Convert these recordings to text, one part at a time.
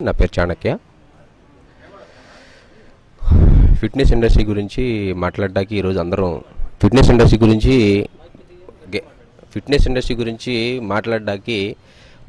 నా పేరు Chanakya. Fitness industry గురించి మాట్లాడడానికి ఈరోజు అందరం ఫిట్నెస్ ఇండస్ట్రీ గురించి మాట్లాడడానికి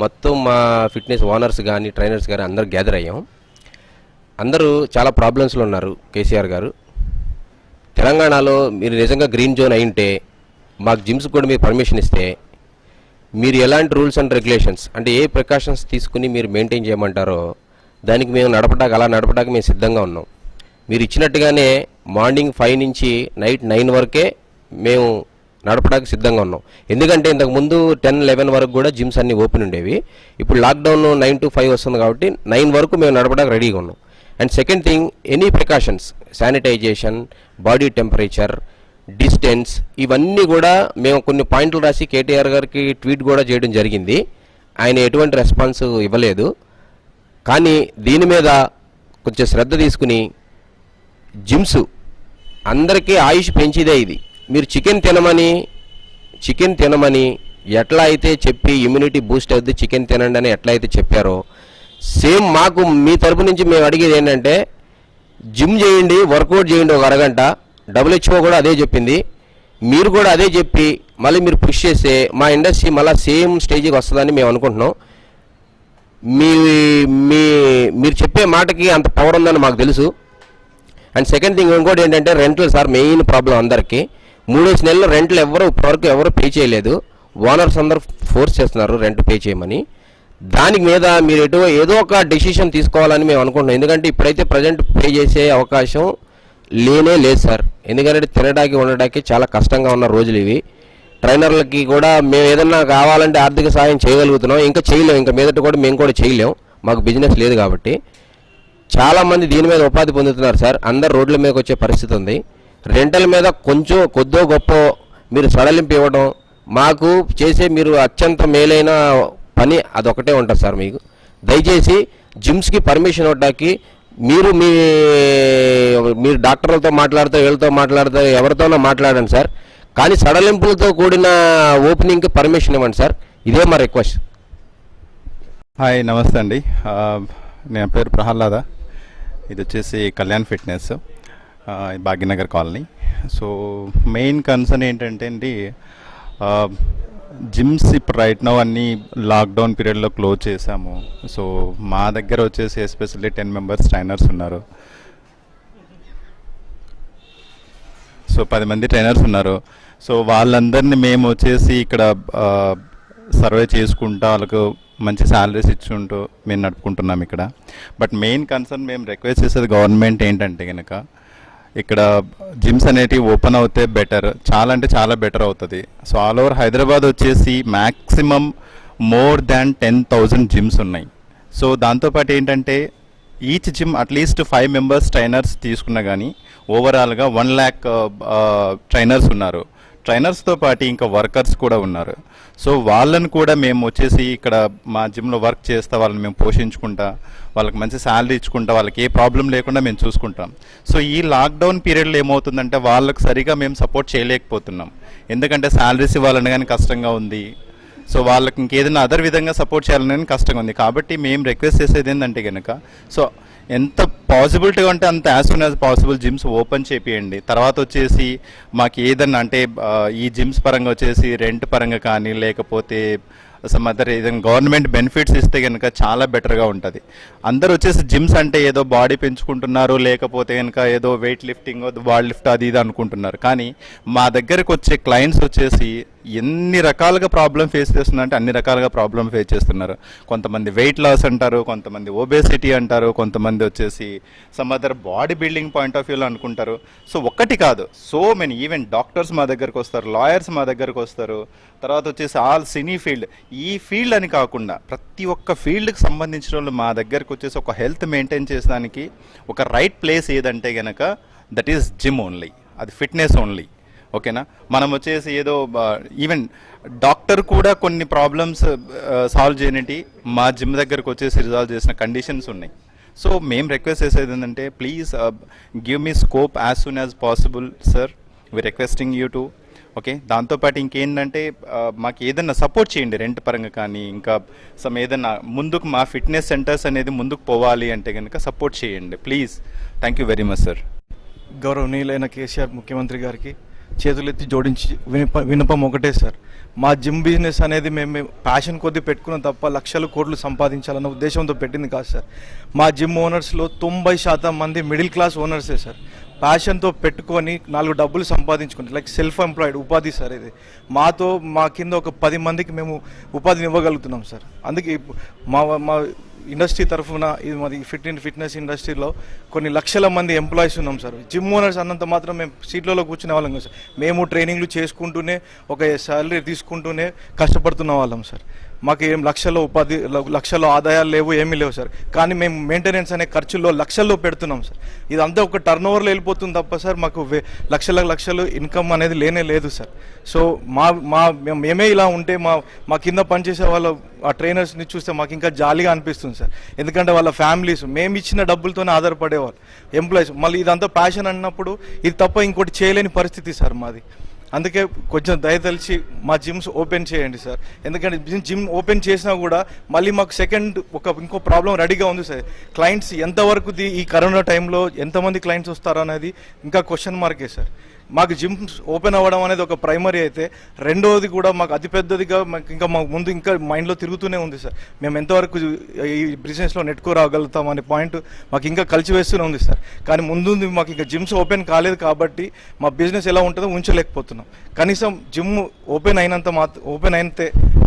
మొత్తం మా ఫిట్నెస్ ఓనర్స్ కానీ ట్రైనర్స్ కానీ అందరూ గ్యాదర్ అయ్యాం. అందరూ చాలా ప్రాబ్లమ్స్లో ఉన్నారు. కేసీఆర్ గారు తెలంగాణలో మీరు నిజంగా గ్రీన్ జోన్ అయింటే మాకు జిమ్స్ కూడా మీరు పర్మిషన్ ఇస్తే మీరు ఎలాంటి రూల్స్ అండ్ రెగ్యులేషన్స్ అంటే ఏ ప్రికాషన్స్ తీసుకుని మీరు మెయింటైన్ చేయమంటారో దానికి మేము నడపడానికి మేము సిద్ధంగా ఉన్నాం. మీరు ఇచ్చినట్టుగానే మార్నింగ్ 5 నుంచి నైట్ 9 వరకే మేము నడపడానికి సిద్ధంగా ఉన్నాం. ఎందుకంటే ఇంతకుముందు 10-11 వరకు కూడా జిమ్స్ అన్నీ ఓపెన్ ఉండేవి. ఇప్పుడు లాక్డౌన్ 9 to 5 వస్తుంది కాబట్టి 9 వరకు మేము నడపడానికి రెడీగా ఉన్నాం. And second thing, any precautions, sanitization, body temperature, distance, ఇవన్నీ కూడా మేము కొన్ని పాయింట్లు రాసి కేటీఆర్ గారికి ట్వీట్ కూడా చేయడం జరిగింది. ఆయన ఎటువంటి రెస్పాన్స్ ఇవ్వలేదు. కానీ దీని మీద కొంచెం శ్రద్ధ తీసుకుని జిమ్స్ అందరికీ ఆయుష్ పెంచిదే ఇది. మీరు చికెన్ తినమని ఎట్లా అయితే చెప్పి ఇమ్యూనిటీ బూస్ట్ అవుద్ది చికెన్ తినండి అని ఎట్లా అయితే చెప్పారో సేమ్ మాకు మీ తరపు నుంచి మేము అడిగేది ఏంటంటే జిమ్ చేయండి, వర్కౌట్ చేయండి ఒక అరగంట. WHO కూడా అదే చెప్పింది. మీరు కూడా అదే చెప్పి మళ్ళీ మీరు పుష్ చేస్తే మా ఇండస్ట్రీ మళ్ళీ సేమ్ స్టేజ్కి వస్తుందని మేము అనుకుంటున్నాం. మీరు చెప్పే మాటకి అంత పవర్ ఉందని మాకు తెలుసు. అండ్ సెకండ్ థింగ్ ఇంకోటి ఏంటంటే రెంట్లు సార్ మెయిన్ ప్రాబ్లం అందరికీ. 3 నెలలు రెంట్లు ఇప్పటివరకు ఎవరు పే చేయలేదు. ఓనర్స్ అందరూ ఫోర్స్ చేస్తున్నారు రెంట్ పే చేయమని. దానికి మీద మీరు ఏదో ఒక డెసిషన్ తీసుకోవాలని మేము అనుకుంటున్నాం. ఎందుకంటే ఇప్పుడైతే ప్రజెంట్ పే చేసే అవకాశం లేదు సార్. ఎందుకంటే తినడానికి ఉండడానికి చాలా కష్టంగా ఉన్న రోజులు ఇవి. ట్రైనర్లకి కూడా మేము ఏదన్నా కావాలంటే ఆర్థిక సహాయం చేయగలుగుతున్నాం, ఇంకా చేయలేం. ఇంకా మీదట కూడా మేము కూడా చేయలేం, మాకు బిజినెస్ లేదు కాబట్టి. చాలామంది దీని మీద ఉపాధి పొందుతున్నారు సార్. అందరు రోడ్ల మీదకి వచ్చే పరిస్థితి ఉంది. రెంటల మీద కొద్దో గొప్ప మీరు సడలింపు ఇవ్వడం మాకు చేసే మీరు అత్యంత మేలైన పని అదొకటే ఉంటుంది సార్. మీకు దయచేసి జిమ్స్కి పర్మిషన్ ఇవ్వడానికి మీరు డాక్టర్లతో మాట్లాడుతూ వీళ్ళతో మాట్లాడుతూ ఎవరితోనో మాట్లాడండి సార్. కానీ సడలింపులతో కూడిన ఓపెనింగ్కి పర్మిషన్ ఇవ్వండి సార్. ఇదే మా రిక్వెస్ట్. హాయ్, నమస్తే అండి. నా పేరు ప్రహ్లాద. ఇది వచ్చేసి Kalyan fitness, Bhagyanagar colony. So main concern ఏంటంటే అండి, జిమ్స్ ఇప్పుడు రైట్ నౌ అన్నీ లాక్డౌన్ పీరియడ్లో క్లోజ్ చేశాము. సో మా దగ్గర వచ్చేసి ఎస్పెషల్లీ 10 మెంబర్స్ ట్రైనర్స్ ఉన్నారు. సో 10 మంది ట్రైనర్స్ ఉన్నారు. సో వాళ్ళందరినీ మేము వచ్చేసి ఇక్కడ సర్వే చేసుకుంటూ వాళ్ళకు మంచి శాలరీస్ ఇచ్చుకుంటూ మేము నడుపుకుంటున్నాం ఇక్కడ. బట్ మెయిన్ కన్సర్న్ మేము రిక్వెస్ట్ చేసేది గవర్నమెంట్ ఏంటంటే కనుక ఇక్కడ జిమ్స్ అనేటివి ఓపెన్ అవుతే బెటర్, చాలా అంటే చాలా బెటర్ అవుతుంది. సో ఆల్ ఓవర్ హైదరాబాద్ వచ్చేసి మ్యాక్సిమం మోర్ దాన్ 10,000 జిమ్స్ ఉన్నాయి. సో దాంతోపాటు ఏంటంటే each gym at least 5 members trainers తీసుకున్నా కానీ ఓవరాల్గా 1 lakh ట్రైనర్స్ ఉన్నారు. ట్రైనర్స్తో పాటు ఇంకా వర్కర్స్ కూడా ఉన్నారు. సో వాళ్ళని కూడా మేము వచ్చేసి ఇక్కడ మా జిమ్లో వర్క్ చేస్తా వాళ్ళని మేము పోషించుకుంటా, వాళ్ళకి మంచి శాలరీ ఇచ్చుకుంటా, వాళ్ళకి ఏ ప్రాబ్లం లేకుండా మేము చూసుకుంటాం. సో ఈ లాక్డౌన్ పీరియడ్లో ఏమవుతుందంటే వాళ్ళకి సరిగా మేము సపోర్ట్ చేయలేకపోతున్నాం. ఎందుకంటే శాలరీస్ ఇవ్వాలని కానీ కష్టంగా ఉంది. సో వాళ్ళకి ఇంకేదైనా అదర్ విధంగా సపోర్ట్ చేయాలని కష్టంగా ఉంది. కాబట్టి మేము రిక్వెస్ట్ చేసేది ఏంటంటే కనుక సో ఎంత పాసిబిలిటీ అంటే అంత as soon as possible gyms open చేపియండి. తర్వాత వచ్చేసి మాకు ఏదన్నా అంటే ఈ జిమ్స్ పరంగా వచ్చేసి రెంట్ పరంగా కానీ లేకపోతే సమ్ అదర్ ఏదైనా గవర్నమెంట్ బెనిఫిట్స్ ఇస్తే కనుక చాలా బెటర్గా ఉంటుంది. అందరూ వచ్చేసి జిమ్స్ అంటే ఏదో బాడీ పెంచుకుంటున్నారు, లేకపోతే కనుక ఏదో వెయిట్ లిఫ్టింగ్, బాడీ లిఫ్ట్ అది ఇది అనుకుంటున్నారు. కానీ మా దగ్గరకు వచ్చే క్లయింట్స్ వచ్చేసి ఎన్ని రకాలుగా ప్రాబ్లం ఫేస్ చేస్తున్నారంటే అన్ని రకాలుగా ప్రాబ్లం ఫేస్ చేస్తున్నారు. కొంతమంది వెయిట్ లాస్ అంటారు, కొంతమంది ఒబేసిటీ అంటారు, కొంతమంది వచ్చేసి some other body building point of వ్యూలో అనుకుంటారు. సో ఒక్కటి కాదు, సో మెనీ. ఈవెన్ డాక్టర్స్ మా దగ్గరకు వస్తారు, లాయర్స్ మా దగ్గరకు వస్తారు, తర్వాత వచ్చేసి ఆల్ సినీ ఫీల్డ్, ఈ ఫీల్డ్ అని కాకుండా ప్రతి ఒక్క ఫీల్డ్కి సంబంధించిన వాళ్ళు మా దగ్గరకు వచ్చేసి ఒక హెల్త్ మెయింటైన్ చేసడానికి ఒక రైట్ ప్లేస్ ఏదంటే కనుక దట్ ఈస్ జిమ్ ఓన్లీ, అది ఫిట్నెస్ ఓన్లీ. ఓకేనా? మనం వచ్చేసి ఏదో ఈవెన్ డాక్టర్ కూడా కొన్ని ప్రాబ్లమ్స్ సాల్వ్ చేయనటి మా జిమ్ దగ్గరకు వచ్చేసి రిజాల్వ్ చేసిన కండిషన్స్ ఉన్నాయి. సో మేము రిక్వెస్ట్ చేసేది ఏంటంటే please give me scope as soon as possible sir. We requesting you to okay, దాంతోపాటు ఇంకేంటంటే మాకు ఏదన్నా సపోర్ట్ చేయండి, రెంట్ పరంగా కానీ ఇంకా ఏదన్నా ముందుకు మా ఫిట్నెస్ సెంటర్స్ అనేది ముందుకు పోవాలి అంటే కనుక సపోర్ట్ చేయండి please. Thank you very much sir. గౌరవనీయులైన కేసీఆర్ ముఖ్యమంత్రి గారికి చేతులెత్తి జోడించి వినపం ఒకటే సార్, మా జిమ్ బిజినెస్ అనేది మేము ప్యాషన్ కొద్దీ పెట్టుకున్నాం తప్ప లక్షలు కోట్లు సంపాదించాలన్న ఉద్దేశంతో పెట్టింది కాదు సార్. మా జిమ్ ఓనర్స్లో 90% మంది మిడిల్ క్లాస్ ఓనర్సే సార్. ప్యాషన్తో పెట్టుకొని 4 డబ్బులు సంపాదించుకుంటారు, లైక్ సెల్ఫ్ ఎంప్లాయిడ్ ఉపాధి సార్. ఇది మాతో మా కింద ఒక 10 మందికి మేము ఉపాధిని ఇవ్వగలుగుతున్నాం సార్. అందుకే మా ఇండస్ట్రీ తరఫున ఇది మాది ఫిట్నెస్ ఇండస్ట్రీలో కొన్ని లక్షల మంది ఎంప్లాయీస్ ఉన్నాం సార్. జిమ్ ఓనర్స్ అన్నంత మాత్రం మేము సీట్లలో కూర్చునే వాళ్ళం కదా సార్. మేము ట్రైనింగ్లు చేసుకుంటూనే ఒక శాలరీ తీసుకుంటూనే కష్టపడుతున్న వాళ్ళం సార్. మాకు ఏం లక్షల్లో ఆదాయాలు లేవు, ఏమీ లేవు సార్. కానీ మేము మెయింటెనెన్స్ అనే ఖర్చుల్లో లక్షల్లో పెడుతున్నాం సార్. ఇదంతా ఒక టర్న్ ఓవర్లో వెళ్ళిపోతుంది తప్ప సార్ మాకు లక్షలు ఇన్కమ్ అనేది లేనే లేదు సార్. సో మేమే ఇలా ఉంటే మా కింద పనిచేసే వాళ్ళ ఆ ట్రైనర్స్ని చూస్తే మాకు ఇంకా జాలీగా అనిపిస్తుంది సార్. ఎందుకంటే వాళ్ళ ఫ్యామిలీస్ మేము ఇచ్చిన డబ్బులతోనే ఆధారపడేవాళ్ళు ఎంప్లాయీస్. మళ్ళీ ఇదంతా ప్యాషన్ అన్నప్పుడు ఇది తప్ప ఇంకోటి చేయలేని పరిస్థితి సార్ మాది. అందుకే కొంచెం దయతలిచి మా జిమ్స్ ఓపెన్ చేయండి సార్. ఎందుకంటే జిమ్ ఓపెన్ చేసినా కూడా మళ్ళీ మాకు ఇంకో ప్రాబ్లం రెడీగా ఉంది సార్. క్లయింట్స్ ఎంతవరకు ఈ కరోనా టైంలో ఎంతమంది క్లయింట్స్ వస్తారో అనేది ఇంకా క్వశ్చన్ మార్కే సార్. మాకు జిమ్స్ ఓపెన్ అవ్వడం అనేది ఒక ప్రైమరీ అయితే, రెండవది కూడా మాకు అతిపెద్దదిగా మాకు ముందు ఇంకా మైండ్లో తిరుగుతూనే ఉంది సార్. మేము ఎంతవరకు ఈ బిజినెస్లో నెట్టుకోరాగలుగుతాం అనే పాయింట్ మాకు ఇంకా కలిసివేస్తూనే ఉంది సార్. కానీ ముందు మాకు ఇంకా జిమ్స్ ఓపెన్ కాలేదు కాబట్టి మా బిజినెస్ ఎలా ఉంటుందో ఉంచలేకపోతున్నాం. కనీసం జిమ్ ఓపెన్ అయితే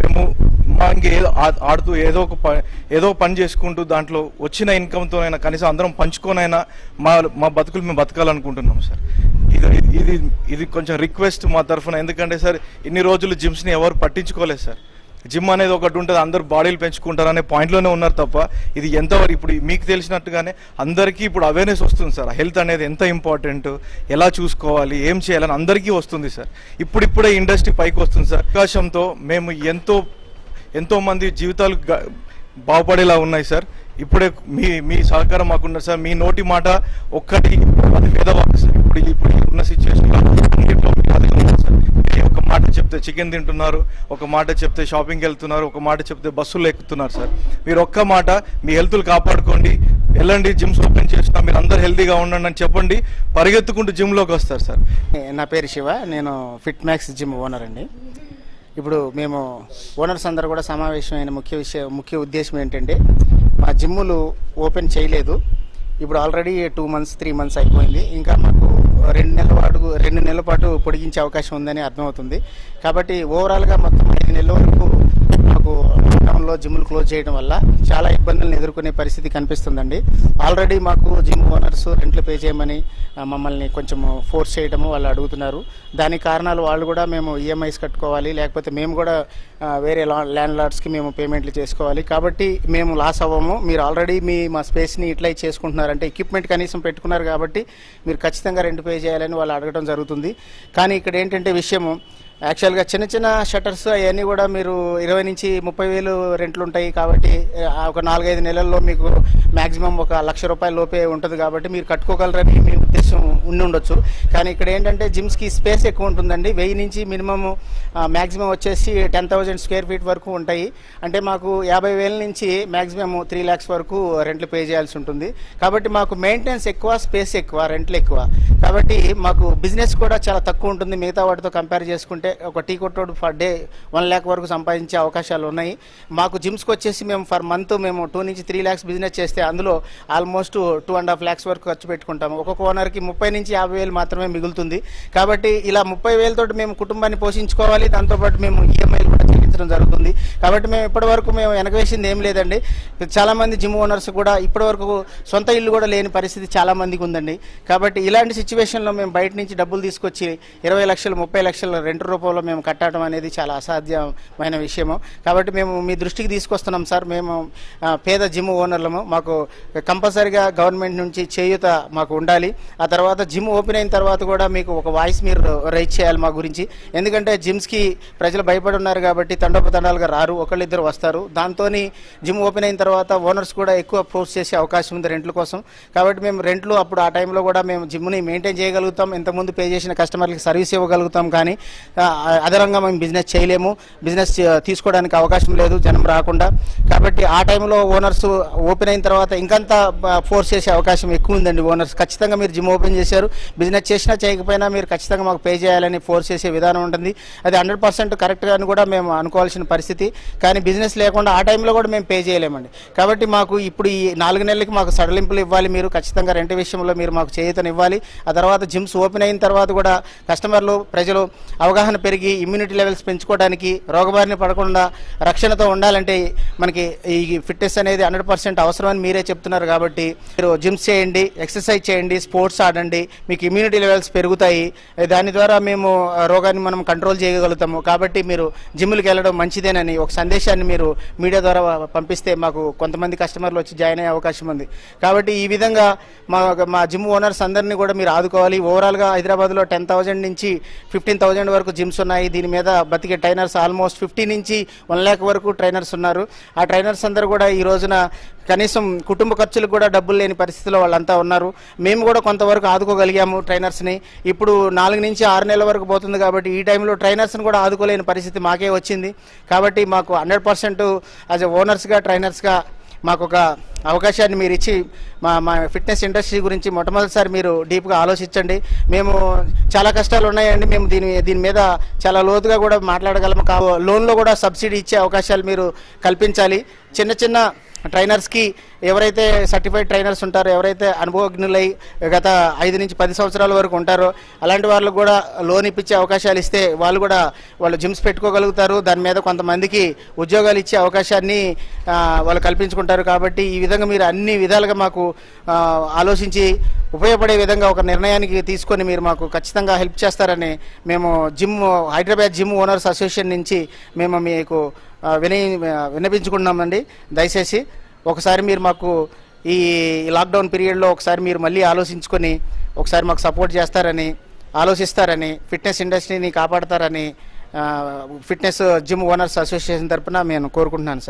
మేము ఇంకా ఆడుతూ ఏదో పని చేసుకుంటూ దాంట్లో వచ్చిన ఇన్కమ్తోనైనా కనీసం అందరం పంచుకోనైనా మా బతుకులు మేము బతకాలనుకుంటున్నాం సార్. ఇది కొంచెం రిక్వెస్ట్ మా తరఫున. ఎందుకంటే సార్ ఇన్ని రోజులు జిమ్స్ని ఎవరు పట్టించుకోలేదు సార్. జిమ్ అనేది ఒకటి ఉంటుంది, అందరూ బాడీలు పెంచుకుంటారు అనే పాయింట్లోనే ఉన్నారు తప్ప ఇది ఎంతవరకు ఇప్పుడు మీకు తెలిసినట్టుగానే అందరికీ ఇప్పుడు అవేర్నెస్ వస్తుంది సార్. హెల్త్ అనేది ఎంత ఇంపార్టెంట్, ఎలా చూసుకోవాలి, ఏం చేయాలని అందరికీ వస్తుంది సార్. ఇప్పుడిప్పుడే ఇండస్ట్రీ పైకి వస్తుంది సార్. అవకాశంతో మేము ఎంతో మంది జీవితాలు బాగుపడేలా ఉన్నాయి సార్. ఇప్పుడే మీ సహకారం మాకున్నారు సార్. మీ నోటి మాట ఒక్కటి అది వేదవాకు సార్. ఇప్పుడు ఉన్న సిచ్యువేషన్లో ఒక మాట చెప్తే చికెన్ తింటున్నారు, ఒక మాట చెప్తే షాపింగ్కి వెళ్తున్నారు, ఒక మాట చెప్తే బస్సుల్లో ఎక్కుతున్నారు సార్. మీరు ఒక్క మాట మీ హెల్త్లు కాపాడుకోండి, వెళ్ళండి జిమ్స్ ఓపెన్ చేసినా మీరు అందరు హెల్తీగా ఉండండి అని చెప్పండి, పరిగెత్తుకుంటూ జిమ్లోకి వస్తారు సార్. నా పేరు శివ, నేను ఫిట్ మ్యాక్స్ జిమ్ ఓనర్ అండి. ఇప్పుడు మేము ఓనర్స్ అందరూ కూడా సమావేశమైన ముఖ్య ఉద్దేశం ఏంటంటే, మా జిమ్ములు ఓపెన్ చేయలేదు. ఇప్పుడు ఆల్రెడీ 2 months 3 months అయిపోయింది. ఇంకా మాకు 2 నెలల పాటు పొడిగించే అవకాశం ఉందని అర్థమవుతుంది. కాబట్టి ఓవరాల్గా మొత్తం 5 నెలల వరకు మాకు లాక్డౌన్లో జిమ్లు క్లోజ్ చేయడం వల్ల చాలా ఇబ్బందులను ఎదుర్కొనే పరిస్థితి కనిపిస్తుందండి. ఆల్రెడీ మాకు జిమ్ ఓనర్స్ రెంట్లు పే చేయమని మమ్మల్ని కొంచెం ఫోర్స్ చేయడము వాళ్ళు అడుగుతున్నారు. దానికి కారణాలు వాళ్ళు కూడా మేము ఈఎంఐస్ కట్టుకోవాలి, లేకపోతే మేము కూడా వేరే ల్యాండ్ లార్డ్స్కి మేము పేమెంట్లు చేసుకోవాలి. కాబట్టి మేము లాస్ అవ్వము. మీరు ఆల్రెడీ మా స్పేస్ని యూటిలైజ్ చేసుకుంటున్నారంటే ఎక్విప్మెంట్ కనీసం పెట్టుకున్నారు కాబట్టి మీరు ఖచ్చితంగా రెంట్ పే చేయాలని వాళ్ళు అడగడం జరుగుతుంది. కానీ ఇక్కడ ఏంటంటే విషయము, యాక్చువల్గా చిన్న షట్టర్స్ అవన్నీ కూడా మీరు 20 నుంచి 30 వేలు రెంట్లు ఉంటాయి కాబట్టి ఒక 4-5 నెలల్లో మీకు మ్యాక్సిమం ఒక ₹1,00,000 లోపే ఉంటుంది కాబట్టి మీరు కట్టుకోగలరని మీ ఉద్దేశం ఉండొచ్చు. కానీ ఇక్కడ ఏంటంటే జిమ్స్కి స్పేస్ ఎక్కువ ఉంటుందండి. 1000 నుంచి మినిమం మ్యాక్సిమం వచ్చేసి 10,000 స్క్వేర్ ఫీట్ వరకు ఉంటాయి. అంటే మాకు 50,000 నుంచి మ్యాక్సిమం 3 lakhs వరకు రెంట్లు పే చేయాల్సి ఉంటుంది. కాబట్టి మాకు మెయింటెనెన్స్ ఎక్కువ, స్పేస్ ఎక్కువ, రెంట్లు ఎక్కువ. కాబట్టి మాకు బిజినెస్ కూడా చాలా తక్కువ ఉంటుంది మిగతా వాటితో కంపేర్ చేసుకుంటే. ఒక టీ కొట్టోడు ఫర్ డే 1 lakh వరకు సంపాదించే అవకాశాలు ఉన్నాయి. మాకు జిమ్స్కి వచ్చేసి మేము ఫర్ మంత్ మేము 2 నుంచి 3 lakhs బిజినెస్ చేస్తే అందులో ఆల్మోస్ట్ 2.5 lakhs వరకు ఖర్చు పెట్టుకుంటాము. ఒక్కొక్క ఓనర్కి 30 నుంచి 50 వేలు మాత్రమే మిగులుతుంది. కాబట్టి ఇలా 30 వేలతోటి మేము కుటుంబాన్ని పోషించుకోవాలి, దాంతోపాటు మేము ఈఎంఐలు కూడా చెల్లించడం జరుగుతుంది. కాబట్టి మేము ఇప్పటివరకు మేము వెనకవేసింది ఏం లేదండి. చాలామంది జిమ్ ఓనర్స్ కూడా ఇప్పటివరకు సొంత ఇల్లు కూడా లేని పరిస్థితి చాలామందికి ఉందండి. కాబట్టి ఇలాంటి సిచ్యువేషన్లో మేము బయట నుంచి డబ్బులు తీసుకొచ్చి 20 లక్షలు 30 లక్షల రెంట్ రూపంలో మేము కట్టడం అనేది చాలా అసాధ్యమైన విషయము. కాబట్టి మేము మీ దృష్టికి తీసుకొస్తున్నాం సార్. మేము పేద జిమ్ ఓనర్లము, మాకు కంపల్సరీగా గవర్నమెంట్ నుంచి చేయూత మాకు ఉండాలి. ఆ తర్వాత జిమ్ ఓపెన్ అయిన తర్వాత కూడా మీకు ఒక వాయిస్ మీరు రైజ్ చేయాలి మా గురించి. ఎందుకంటే జిమ్స్కి ప్రజలు భయపడి ఉన్నారు కాబట్టి తండోపతండాలుగా రారు, ఒకళ్ళిద్దరు వస్తారు. దాంతో జిమ్ ఓపెన్ అయిన తర్వాత ఓనర్స్ కూడా ఎక్కువ ఫోర్స్ చేసే అవకాశం ఉంది రెంట్ల కోసం. కాబట్టి మేము రెంట్లు అప్పుడు ఆ టైంలో కూడా మేము జిమ్ని మెయింటైన్ చేయగలుగుతాం, ఇంతకుముందు పే చేసిన కస్టమర్లకి సర్వీస్ ఇవ్వగలుగుతాం. కానీ అదనంగా మేము బిజినెస్ చేయలేము, బిజినెస్ తీసుకోవడానికి అవకాశం లేదు జనం రాకుండా. కాబట్టి ఆ టైంలో ఓనర్స్ ఓపెన్ అయిన తర్వాత ఇంకంత ఫోర్స్ చేసే అవకాశం ఎక్కువ ఉందండి. ఓనర్స్ ఖచ్చితంగా మీరు జిమ్ ఓపెన్ చేశారు, బిజినెస్ చేసినా చేయకపోయినా మీరు ఖచ్చితంగా మాకు పే చేయాలని ఫోర్స్ చేసే విధానం ఉంటుంది. అది 100% కరెక్ట్గా అని కూడా మేము అనుకోవాల్సిన పరిస్థితి. కానీ బిజినెస్ లేకుండా ఆ టైంలో కూడా మేము పే చేయలేమండి. కాబట్టి మాకు ఇప్పుడు ఈ 4 నెలలకి మాకు సడలింపులు ఇవ్వాలి, మీరు ఖచ్చితంగా రెంట్ విషయంలో మీరు మాకు చేయూతను ఇవ్వాలి. ఆ తర్వాత జిమ్స్ ఓపెన్ అయిన తర్వాత కూడా కస్టమర్లు ప్రజలు అవగాహన పెరిగి ఇమ్యూనిటీ లెవెల్స్ పెంచుకోవడానికి, రోగబారిన పడకుండా రక్షణతో ఉండాలంటే మనకి ఈ ఫిట్నెస్ అనేది 100% అవసరం అని మీరే చెప్తున్నారు. కాబట్టి మీరు జిమ్స్ చేయండి, ఎక్సర్సైజ్ చేయండి, స్పోర్ట్స్ ఆడండి, మీకు ఇమ్యూనిటీ లెవెల్స్ పెరుగుతాయి. దాని ద్వారా మేము రోగాన్ని మనం కంట్రోల్ చేయగలుగుతాము. కాబట్టి మీరు జిమ్లకు వెళ్ళడం మంచిదేనని ఒక సందేశాన్ని మీరు మీడియా ద్వారా పంపిస్తే మాకు కొంతమంది కస్టమర్లు వచ్చి జాయిన్ అయ్యే అవకాశం ఉంది. కాబట్టి ఈ విధంగా మా జిమ్ ఓనర్స్ అందరినీ కూడా మీరు ఆదుకోవాలి. ఓవరాల్గా హైదరాబాద్లో 10,000 నుంచి 15,000 వరకు జిమ్స్ ఉన్నాయి. దీని మీద బతికే ట్రైనర్స్ ఆల్మోస్ట్ 50 నుంచి 1 lakh వరకు ట్రైనర్స్ ఉన్నారు. ఆ ట్రైనర్స్ అందరూ కూడా ఈ రోజున కనీసం కుటుంబ ఖర్చులకు కూడా డబ్బులు లేని పరిస్థితిలో వాళ్ళంతా ఉన్నారు. మేము కూడా కొంతవరకు ఆదుకోగలిగాము ట్రైనర్స్ని. ఇప్పుడు 4 నుంచి 6 నెలల వరకు పోతుంది. కాబట్టి ఈ టైంలో ట్రైనర్స్ని కూడా ఆదుకోలేని పరిస్థితి మాకే వచ్చింది. కాబట్టి మాకు 100% యాజ్ ఎ ఓనర్స్గా, ట్రైనర్స్గా మాకు ఒక అవకాశాన్ని మీరు ఇచ్చి మా ఫిట్నెస్ ఇండస్ట్రీ గురించి మొట్టమొదటిసారి మీరు డీప్గా ఆలోచించండి. మేము చాలా కష్టాలు ఉన్నాయండి, మేము దీని మీద చాలా లోతుగా కూడా మాట్లాడగలము. లోన్లో కూడా సబ్సిడీ ఇచ్చే అవకాశాలు మీరు కల్పించాలి. చిన్న ట్రైనర్స్కి ఎవరైతే సర్టిఫైడ్ ట్రైనర్స్ ఉంటారో, ఎవరైతే అనుభవజ్ఞులై గత 5 నుంచి 10 సంవత్సరాల వరకు ఉంటారో అలాంటి వాళ్ళకు కూడా లోన్ ఇప్పించే అవకాశాలు ఇస్తే వాళ్ళు జిమ్స్ పెట్టుకోగలుగుతారు. దాని మీద కొంతమందికి ఉద్యోగాలు ఇచ్చే అవకాశాన్ని వాళ్ళు కల్పించుకుంటారు. కాబట్టి ఈ విధంగా మీరు అన్ని విధాలుగా మాకు ఆలోచించి ఉపయోగపడే విధంగా ఒక నిర్ణయానికి తీసుకొని మీరు మాకు ఖచ్చితంగా హెల్ప్ చేస్తారని మేము హైదరాబాద్ జిమ్ ఓనర్స్ అసోసియేషన్ నుంచి మేము మీకు విన్నపించుకుంటున్నామండి. దయచేసి ఒకసారి మీరు మాకు ఈ లాక్డౌన్ పీరియడ్లో ఒకసారి మీరు మళ్ళీ ఆలోచించుకొని ఒకసారి మాకు సపోర్ట్ చేస్తారని, ఆలోచిస్తారని, ఫిట్నెస్ ఇండస్ట్రీని కాపాడతారని ఫిట్నెస్ జిమ్ ఓనర్స్ అసోసియేషన్ తరఫున నేను కోరుకుంటున్నాను సార్.